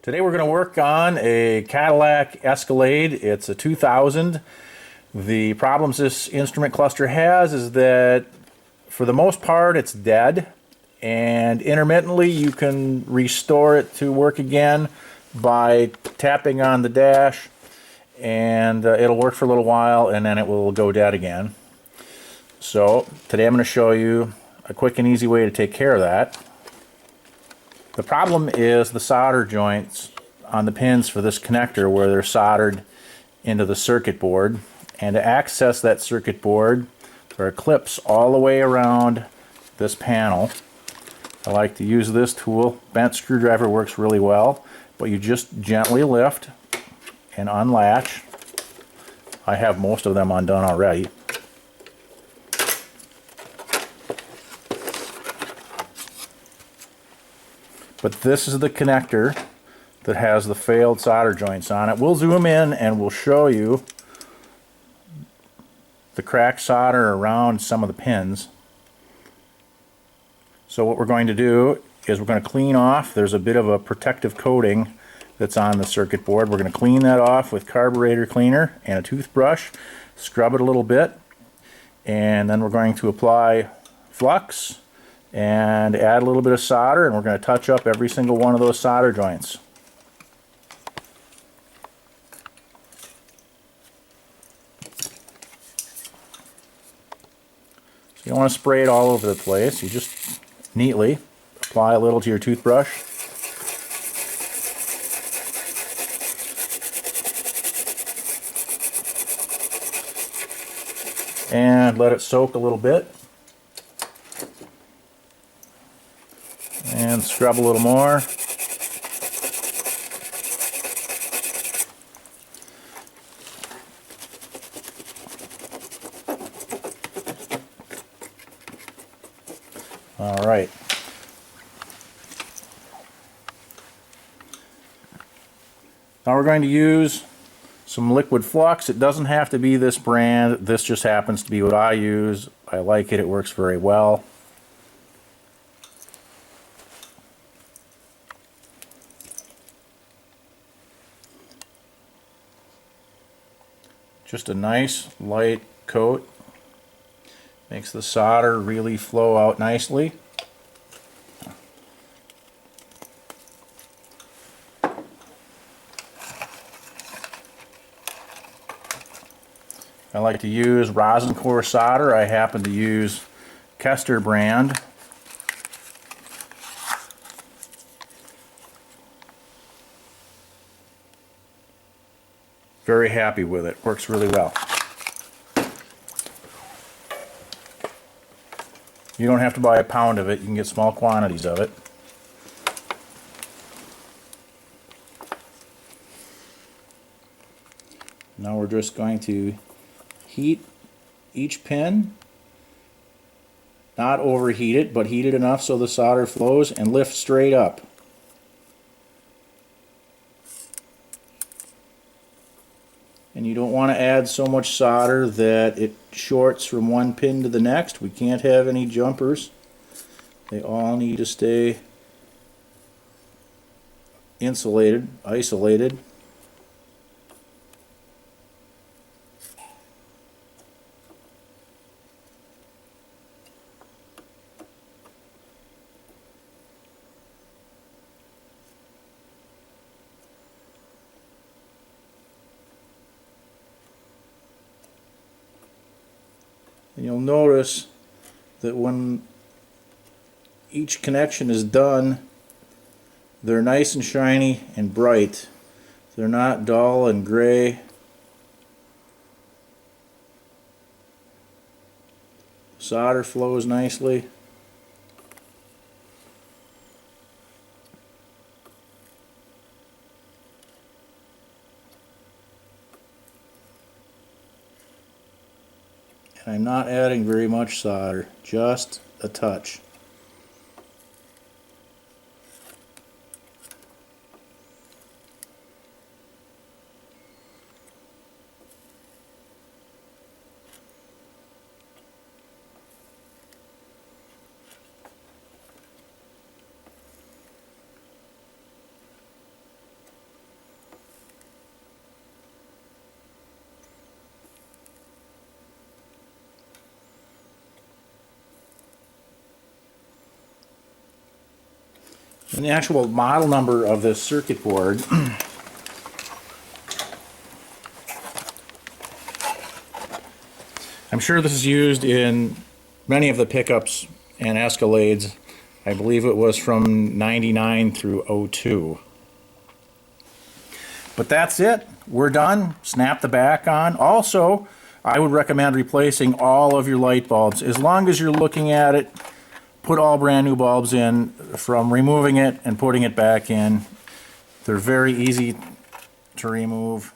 Today we're going to work on a Cadillac Escalade. It's a 2000. The problems this instrument cluster has is that for the most part it's dead, and intermittently you can restore it to work again by tapping on the dash, and it'll work for a little while and then it will go dead again. So today I'm going to show you a quick and easy way to take care of that. The problem is the solder joints on the pins for this connector where they're soldered into the circuit board. And to access that circuit board, there are clips all the way around this panel. I like to use this tool. Bent screwdriver works really well, but you just gently lift and unlatch. I have most of them undone already. But this is the connector that has the failed solder joints on it. We'll zoom in and we'll show you the cracked solder around some of the pins. So what we're going to do is we're going to clean off. There's a bit of a protective coating that's on the circuit board. We're going to clean that off with carburetor cleaner and a toothbrush, scrub it a little bit, and then we're going to apply flux and add a little bit of solder, and we're going to touch up every single one of those solder joints. So you don't want to spray it all over the place. You just neatly apply a little to your toothbrush. And let it soak a little bit. And scrub a little more. All right. Now we're going to use some liquid flux. It doesn't have to be this brand. This just happens to be what I use. I like it. It works very well. Just a nice light coat. Makes the solder really flow out nicely. I like to use rosin core solder. I happen to use Kester brand. Very happy with it. Works really well. You don't have to buy a pound of it. You can get small quantities of it. Now we're just going to heat each pin. Not overheat it, but heat it enough so the solder flows, and lift straight up. And you don't want to add so much solder that it shorts from one pin to the next. We can't have any jumpers. They all need to stay insulated, isolated. And you'll notice that when each connection is done, they're nice and shiny and bright. They're not dull and gray. Solder flows nicely. And I'm not adding very much solder, just a touch. And the actual model number of this circuit board I'm sure this is used in many of the pickups and Escalades. I believe it was from 99 through 02. But that's it. We're done. Snap the back on. Also, I would recommend replacing all of your light bulbs. As long as you're looking at it, put all brand new bulbs in. From removing it and putting it back in, they're very easy to remove.